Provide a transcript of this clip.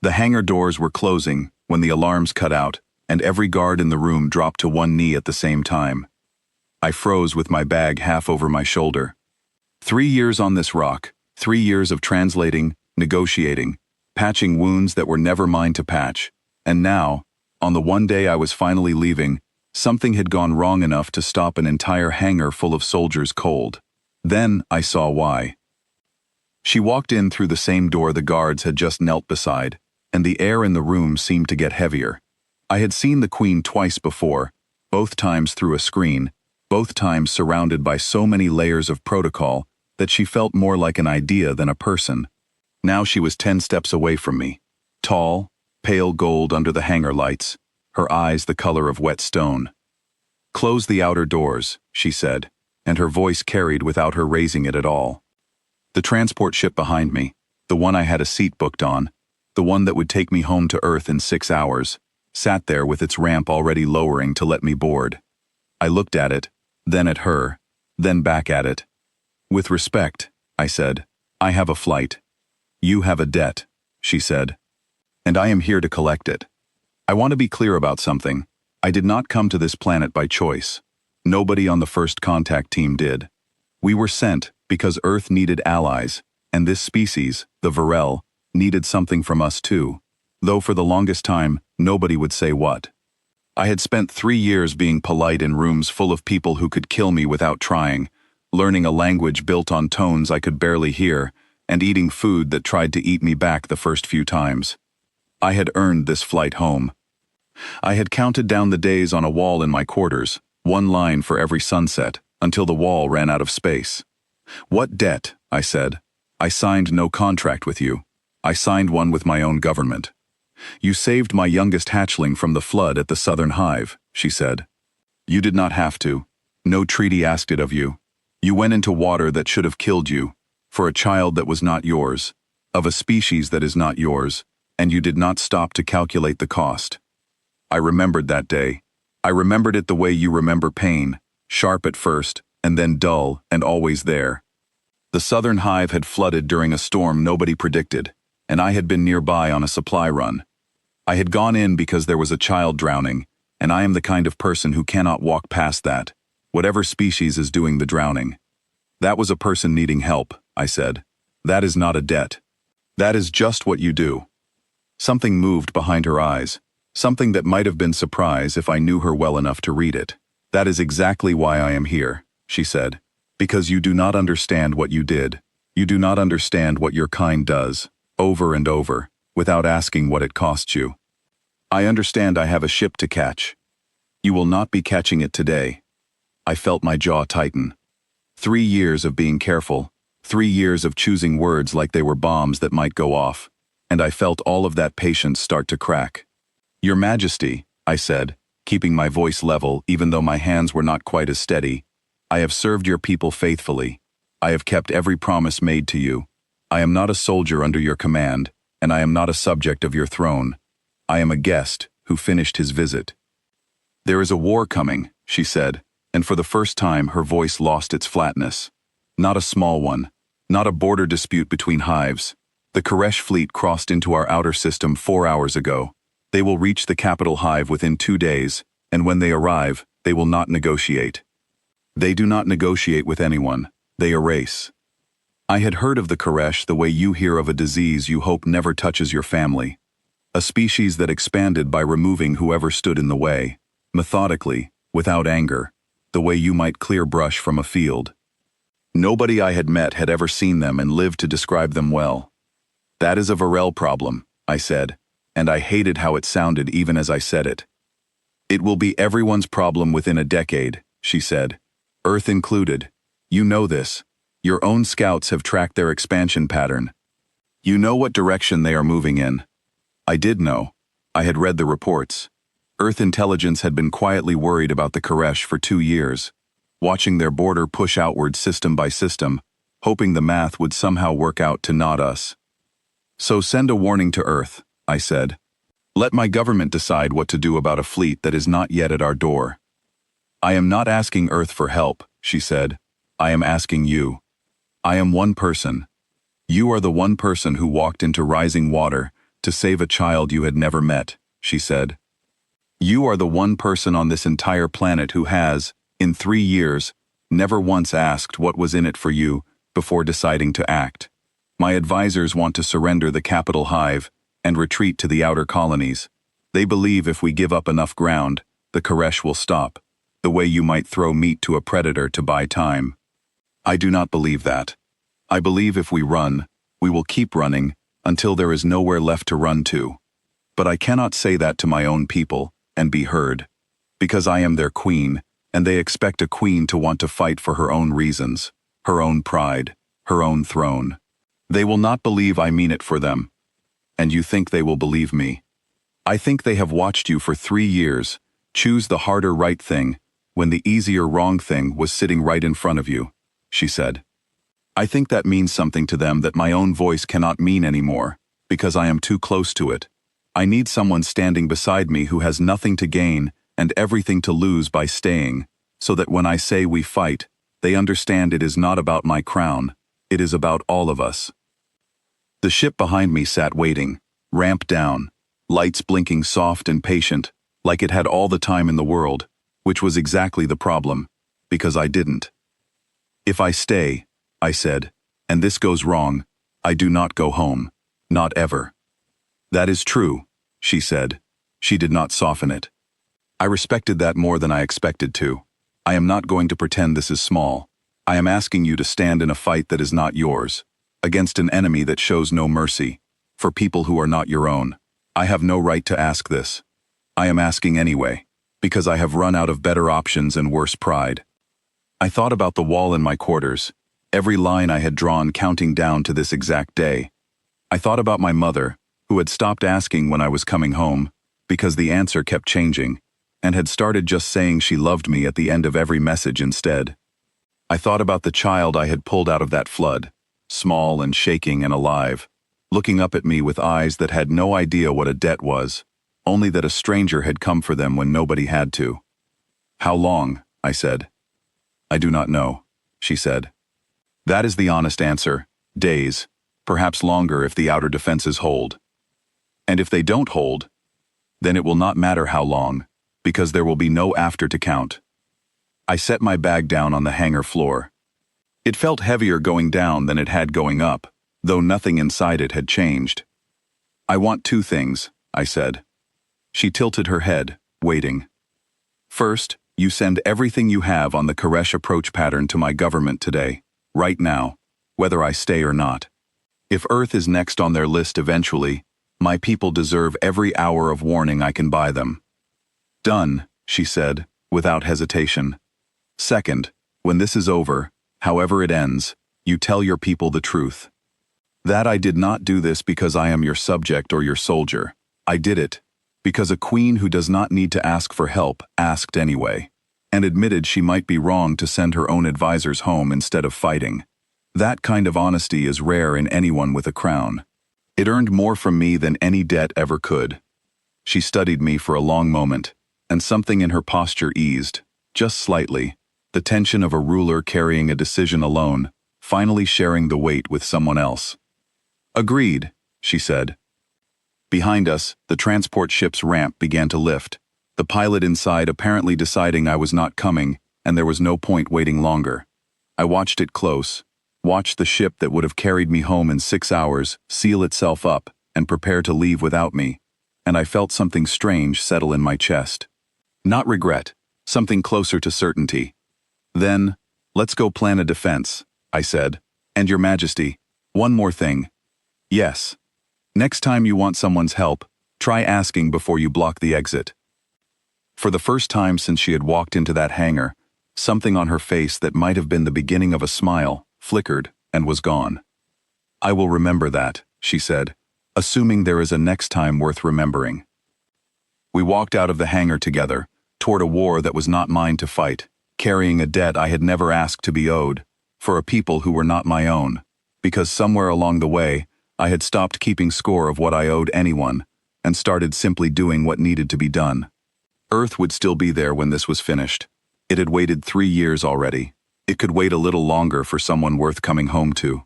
The hangar doors were closing when the alarms cut out, and every guard in the room dropped to one knee at the same time. I froze with my bag half over my shoulder. 3 years on this rock, 3 years of translating, negotiating, patching wounds that were never mine to patch, and now, on the one day I was finally leaving, something had gone wrong enough to stop an entire hangar full of soldiers cold. Then I saw why. She walked in through the same door the guards had just knelt beside, and the air in the room seemed to get heavier. I had seen the Queen twice before, both times through a screen, both times surrounded by so many layers of protocol that she felt more like an idea than a person. Now she was 10 steps away from me, tall, pale gold under the hangar lights, her eyes the color of wet stone. "Close the outer doors," she said, and her voice carried without her raising it at all. The transport ship behind me, the one I had a seat booked on, the one that would take me home to Earth in 6 hours, sat there with its ramp already lowering to let me board. I looked at it, then at her, then back at it. "With respect," I said, "I have a flight. You have a debt," she said, "and I am here to collect it. I want to be clear about something. I did not come to this planet by choice. Nobody on the first contact team did. We were sent because Earth needed allies, and this species, the Varel, needed something from us too, though for the longest time, nobody would say what. I had spent 3 years being polite in rooms full of people who could kill me without trying, learning a language built on tones I could barely hear, and eating food that tried to eat me back the first few times. I had earned this flight home. I had counted down the days on a wall in my quarters, one line for every sunset, until the wall ran out of space. "What debt?" I said. "I signed no contract with you. I signed one with my own government." "You saved my youngest hatchling from the flood at the Southern Hive," she said. "You did not have to. No treaty asked it of you. You went into water that should have killed you, for a child that was not yours, of a species that is not yours, and you did not stop to calculate the cost." I remembered that day. I remembered it the way you remember pain, sharp at first, and then dull and always there. The Southern Hive had flooded during a storm nobody predicted, and I had been nearby on a supply run. I had gone in because there was a child drowning, and I am the kind of person who cannot walk past that, whatever species is doing the drowning. "That was a person needing help," I said. "That is not a debt. That is just what you do." Something moved behind her eyes, something that might have been surprise if I knew her well enough to read it. "That is exactly why I am here," she said. "Because you do not understand what you did. You do not understand what your kind does, over and over, without asking what it costs you. I understand I have a ship to catch. You will not be catching it today." I felt my jaw tighten. 3 years of being careful, 3 years of choosing words like they were bombs that might go off, and I felt all of that patience start to crack. "Your Majesty," I said, keeping my voice level even though my hands were not quite as steady, "I have served your people faithfully. I have kept every promise made to you. I am not a soldier under your command, and I am not a subject of your throne. I am a guest who finished his visit." "There is a war coming," she said, and for the first time her voice lost its flatness. "Not a small one, not a border dispute between hives. The Koresh fleet crossed into our outer system 4 hours ago. They will reach the capital hive within 2 days, and when they arrive, they will not negotiate. They do not negotiate with anyone, they erase. I had heard of the Koresh the way you hear of a disease you hope never touches your family. A species that expanded by removing whoever stood in the way, methodically, without anger, the way you might clear brush from a field. Nobody I had met had ever seen them and lived to describe them well. That is a Varel problem, I said, and I hated how it sounded even as I said it. It will be everyone's problem within a decade, she said, Earth included. You know this. Your own scouts have tracked their expansion pattern. You know what direction they are moving in. I did know. I had read the reports. Earth intelligence had been quietly worried about the Koresh for 2 years, watching their border push outward system by system, hoping the math would somehow work out to not us. So send a warning to Earth, I said. Let my government decide what to do about a fleet that is not yet at our door. I am not asking Earth for help, she said. I am asking you. I am one person. You are the one person who walked into rising water, to save a child you had never met, she said. You are the one person on this entire planet who has, in 3 years, never once asked what was in it for you before deciding to act. My advisors want to surrender the capital hive and retreat to the outer colonies. They believe if we give up enough ground, the Koresh will stop, the way you might throw meat to a predator to buy time. I do not believe that. I believe if we run, we will keep running until there is nowhere left to run to. But I cannot say that to my own people and be heard, because I am their queen, and they expect a queen to want to fight for her own reasons, her own pride, her own throne. They will not believe I mean it for them. And you think they will believe me? I think they have watched you for 3 years choose the harder right thing when the easier wrong thing was sitting right in front of you, she said. I think that means something to them that my own voice cannot mean anymore, because I am too close to it. I need someone standing beside me who has nothing to gain and everything to lose by staying, so that when I say we fight, they understand it is not about my crown, it is about all of us. The ship behind me sat waiting, ramp down, lights blinking soft and patient, like it had all the time in the world, which was exactly the problem, because I didn't. If I stay, I said, and this goes wrong, I do not go home, not ever. That is true, she said. She did not soften it. I respected that more than I expected to. I am not going to pretend this is small. I am asking you to stand in a fight that is not yours, against an enemy that shows no mercy, for people who are not your own. I have no right to ask this. I am asking anyway, because I have run out of better options and worse pride. I thought about the wall in my quarters, every line I had drawn counting down to this exact day. I thought about my mother, who had stopped asking when I was coming home, because the answer kept changing, and had started just saying she loved me at the end of every message instead. I thought about the child I had pulled out of that flood, small and shaking and alive, looking up at me with eyes that had no idea what a debt was, only that a stranger had come for them when nobody had to. How long? I said. I do not know, she said. That is the honest answer. Days, perhaps longer if the outer defenses hold. And if they don't hold, then it will not matter how long, because there will be no after to count. I set my bag down on the hangar floor. It felt heavier going down than it had going up, though nothing inside it had changed. I want 2 things, I said. She tilted her head, waiting. First, you send everything you have on the Koresh approach pattern to my government today, right now, whether I stay or not. If Earth is next on their list eventually, my people deserve every hour of warning I can buy them. Done, she said, without hesitation. Second, when this is over, however it ends, you tell your people the truth. That I did not do this because I am your subject or your soldier. I did it because a queen who does not need to ask for help asked anyway, and admitted she might be wrong to send her own advisors home instead of fighting. That kind of honesty is rare in anyone with a crown. It earned more from me than any debt ever could. She studied me for a long moment, and something in her posture eased, just slightly, the tension of a ruler carrying a decision alone, finally sharing the weight with someone else. Agreed, she said. Behind us, the transport ship's ramp began to lift, the pilot inside apparently deciding I was not coming, and there was no point waiting longer. I watched it close, watched the ship that would have carried me home in 6 hours seal itself up and prepare to leave without me, and I felt something strange settle in my chest. Not regret, something closer to certainty. Then, let's go plan a defense, I said. And Your Majesty, one more thing. Yes. Next time you want someone's help, try asking before you block the exit. For the first time since she had walked into that hangar, something on her face that might have been the beginning of a smile flickered and was gone. I will remember that, she said, assuming there is a next time worth remembering. We walked out of the hangar together, toward a war that was not mine to fight, carrying a debt I had never asked to be owed, for a people who were not my own, because somewhere along the way, I had stopped keeping score of what I owed anyone, and started simply doing what needed to be done. Earth would still be there when this was finished. It had waited 3 years already. It could wait a little longer for someone worth coming home to.